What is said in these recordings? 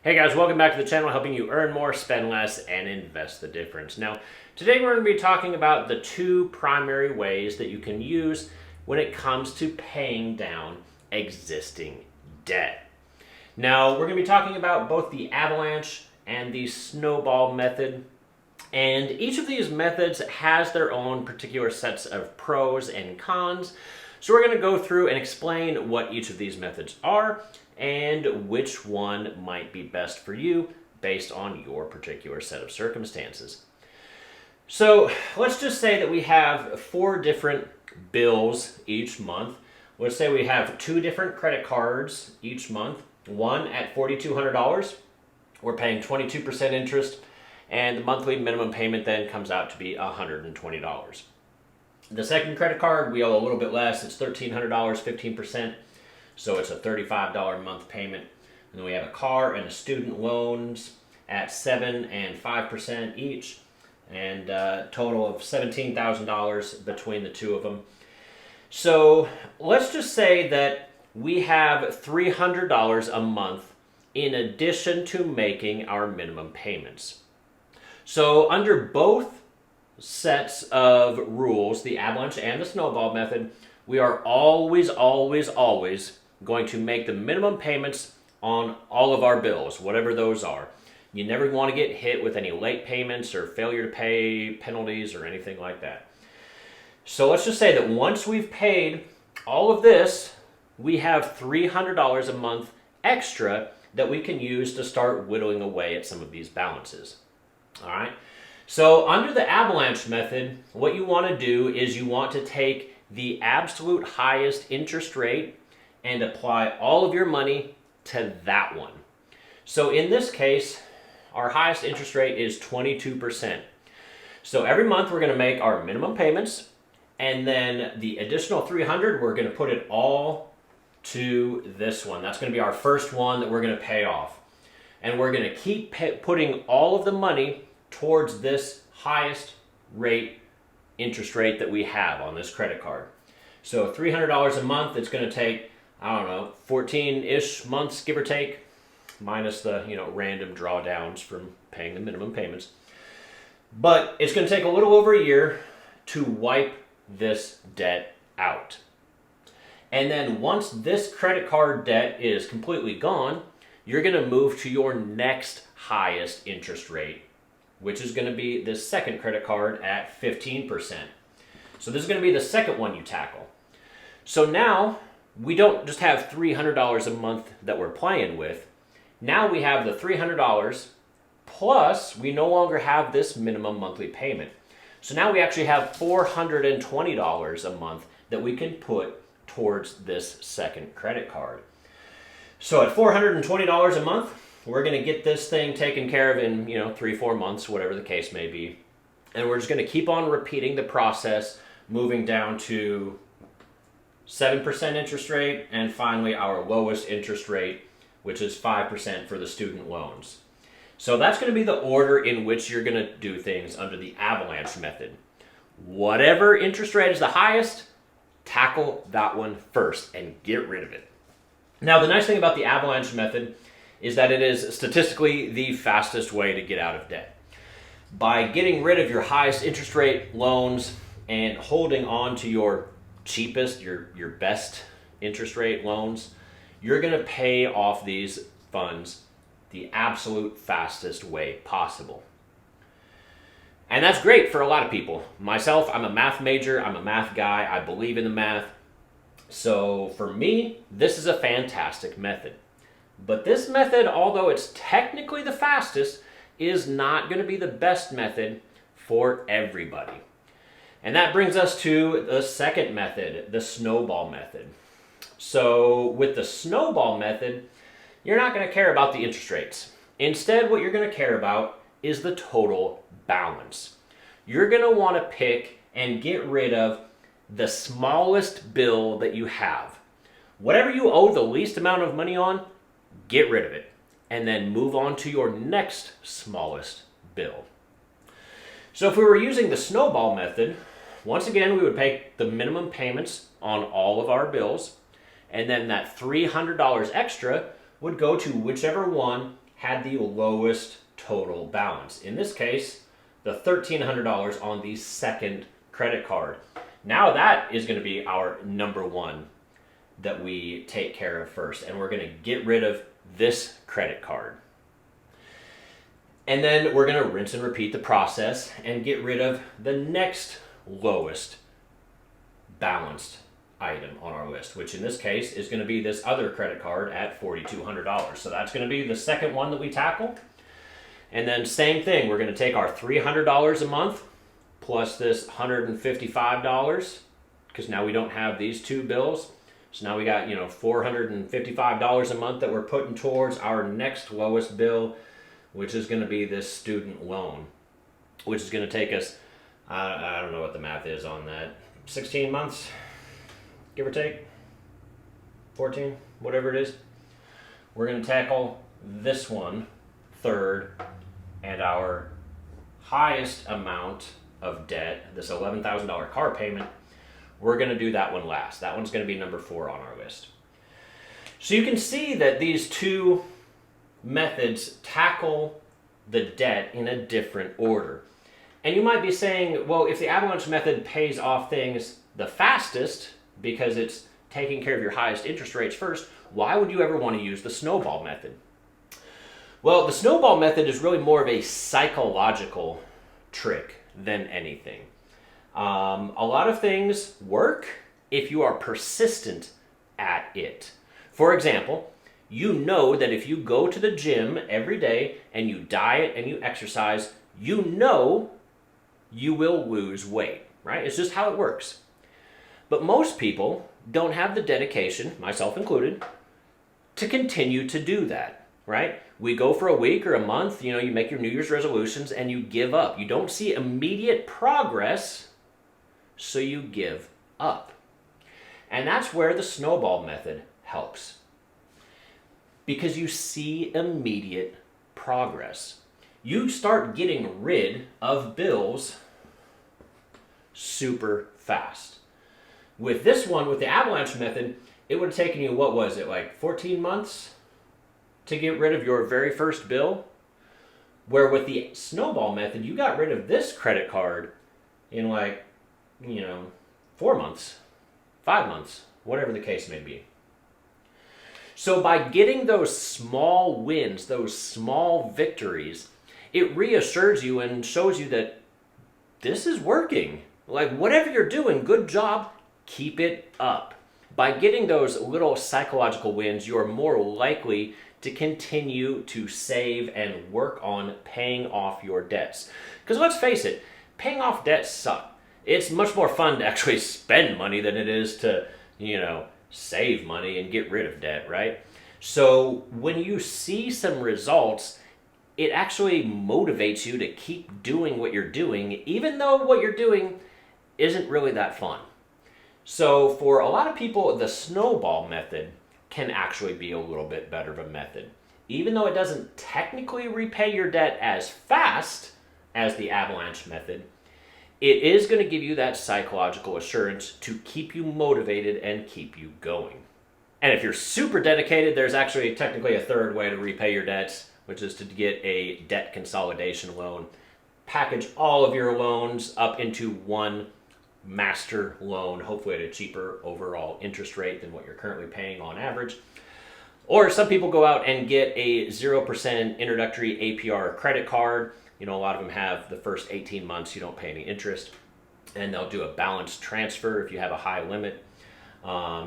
Hey guys, welcome back to the channel helping you earn more, spend less, and invest the difference. Now, today we're going to be talking about the two primary ways that you can use when it comes to paying down existing debt. Now, we're going to be talking about both the Avalanche and the Snowball method. And each of these methods has their own particular sets of pros and cons. So we're going to go through and explain what each of these methods are and which one might be best for you based on your particular set of circumstances. So let's just say that we have 4 different bills each month. Let's say we have 2 different credit cards each month. One at $4,200, we're paying 22% interest, and the monthly minimum payment then comes out to be $120. The second credit card, we owe a little bit less. It's $1,300, 15%. So it's a $35 a month payment. And then we have a car and a student loans at 7% and 5% each, and a total of $17,000 between the two of them. So let's just say that we have $300 a month in addition to making our minimum payments. So under both sets of rules, the Avalanche and the Snowball method, we are always going to make the minimum payments on all of our bills, whatever those are. You never want to get hit with any late payments or failure to pay penalties or anything like that. So let's just say that once we've paid all of this, we have $300 a month extra that we can use to start whittling away at some of these balances. All right. So under the Avalanche method, what you want to do is you want to take the absolute highest interest rate and apply all of your money to that one. So in this case, our highest interest rate is 22%. So every month we're going to make our minimum payments, and then the additional $300, we're going to put it all to this one. That's going to be our first one that we're going to pay off. And we're going to keep putting all of the money towards this highest interest rate that we have on this credit card. So $300 a month, it's going to take, 14-ish months, give or take, minus the, random drawdowns from paying the minimum payments. But it's going to take a little over a year to wipe this debt out. And then once this credit card debt is completely gone, you're going to move to your next highest interest rate, which is going to be this second credit card at 15%. So this is going to be the second one you tackle. So now we don't just have $300 a month that we're playing with. Now we have the $300 plus we no longer have this minimum monthly payment. So now we actually have $420 a month that we can put towards this second credit card. So at $420 a month, we're going to get this thing taken care of in, 3-4 months, whatever the case may be. And we're just going to keep on repeating the process, moving down to 7% interest rate, and finally our lowest interest rate, which is 5% for the student loans. So that's going to be the order in which you're going to do things under the Avalanche method. Whatever interest rate is the highest, tackle that one first and get rid of it. Now, the nice thing about the Avalanche method is that it is statistically the fastest way to get out of debt. By getting rid of your highest interest rate loans and holding on to your cheapest, your best interest rate loans, you're going to pay off these funds the absolute fastest way possible. And that's great for a lot of people. Myself, I'm a math major, I'm a math guy, I believe in the math. So for me, this is a fantastic method. But this method, although it's technically the fastest, is not going to be the best method for everybody. And that brings us to the second method, the Snowball method. So with the Snowball method, you're not going to care about the interest rates. Instead, what you're going to care about is the total balance. You're going to want to pick and get rid of the smallest bill that you have. Whatever you owe the least amount of money on, get rid of it, and then move on to your next smallest bill. So if we were using the Snowball method, once again, we would pay the minimum payments on all of our bills, and then that $300 extra would go to whichever one had the lowest total balance. In this case, the $1,300 on the second credit card. Now that is going to be our number one that we take care of first, and we're going to get rid of this credit card. And then we're going to rinse and repeat the process and get rid of the next lowest balanced item on our list, which in this case is going to be this other credit card at $4,200. So that's going to be the second one that we tackle. And then same thing, we're going to take our $300 a month plus this $155, because now we don't have these two bills. So now we got, $455 a month that we're putting towards our next lowest bill, which is going to be this student loan, which is going to take us, I don't know what the math is on that, 16 months, give or take, 14, whatever it is. We're going to tackle this one third, and our highest amount of debt, this $11,000 car payment, we're going to do that one last. That one's going to be number 4 on our list. So you can see that these two methods tackle the debt in a different order. And you might be saying, well, if the Avalanche method pays off things the fastest because it's taking care of your highest interest rates first, why would you ever want to use the Snowball method? Well, the Snowball method is really more of a psychological trick than anything. A lot of things work if you are persistent at it. For example, you know that if you go to the gym every day and you diet and you exercise, you know you will lose weight, right? It's just how it works. But most people don't have the dedication, myself included, to continue to do that, right? We go for a week or a month, you make your New Year's resolutions and you give up. You don't see immediate progress, so you give up. And that's where the Snowball method helps, because you see immediate progress. You start getting rid of bills super fast. With this one, with the Avalanche method, it would have taken you, what was it, like 14 months to get rid of your very first bill? Where with the Snowball method, you got rid of this credit card in 4 months, 5 months, whatever the case may be. So by getting those small wins, those small victories, it reassures you and shows you that this is working. Like, whatever you're doing, good job, keep it up. By getting those little psychological wins, you're more likely to continue to save and work on paying off your debts. Because let's face it, paying off debts suck. It's much more fun to actually spend money than it is to, save money and get rid of debt, right? So when you see some results, it actually motivates you to keep doing what you're doing, even though what you're doing isn't really that fun. So for a lot of people, the Snowball method can actually be a little bit better of a method. Even though it doesn't technically repay your debt as fast as the Avalanche method, it is going to give you that psychological assurance to keep you motivated and keep you going. And if you're super dedicated, there's actually technically a third way to repay your debts, which is to get a debt consolidation loan. Package all of your loans up into one master loan, hopefully at a cheaper overall interest rate than what you're currently paying on average. Or some people go out and get a 0% introductory APR credit card. A lot of them have the first 18 months you don't pay any interest, and they'll do a balance transfer if you have a high limit.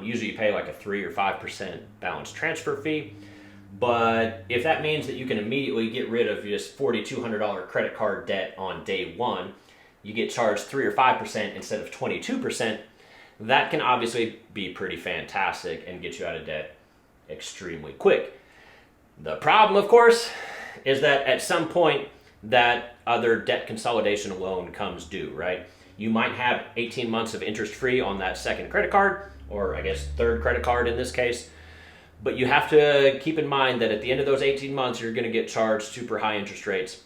Usually you pay like a 3 or 5% balance transfer fee. But if that means that you can immediately get rid of this $4,200 credit card debt on day one, you get charged 3 or 5% instead of 22%, that can obviously be pretty fantastic and get you out of debt extremely quick. The problem, of course, is that at some point that other debt consolidation loan comes due, right? You might have 18 months of interest free on that second credit card, or I guess third credit card in this case. But you have to keep in mind that at the end of those 18 months, you're going to get charged super high interest rates.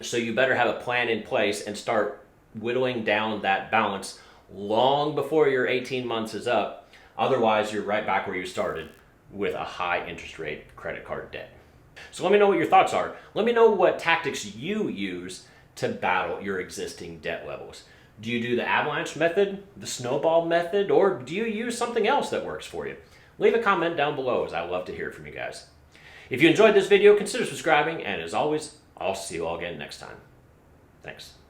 So you better have a plan in place and start whittling down that balance long before your 18 months is up. Otherwise, you're right back where you started with a high interest rate credit card debt. So let me know what your thoughts are. Let me know what tactics you use to battle your existing debt levels. Do you do the Avalanche method, the Snowball method, or do you use something else that works for you? Leave a comment down below, as I love to hear from you guys. If you enjoyed this video, consider subscribing, and as always, I'll see you all again next time. Thanks.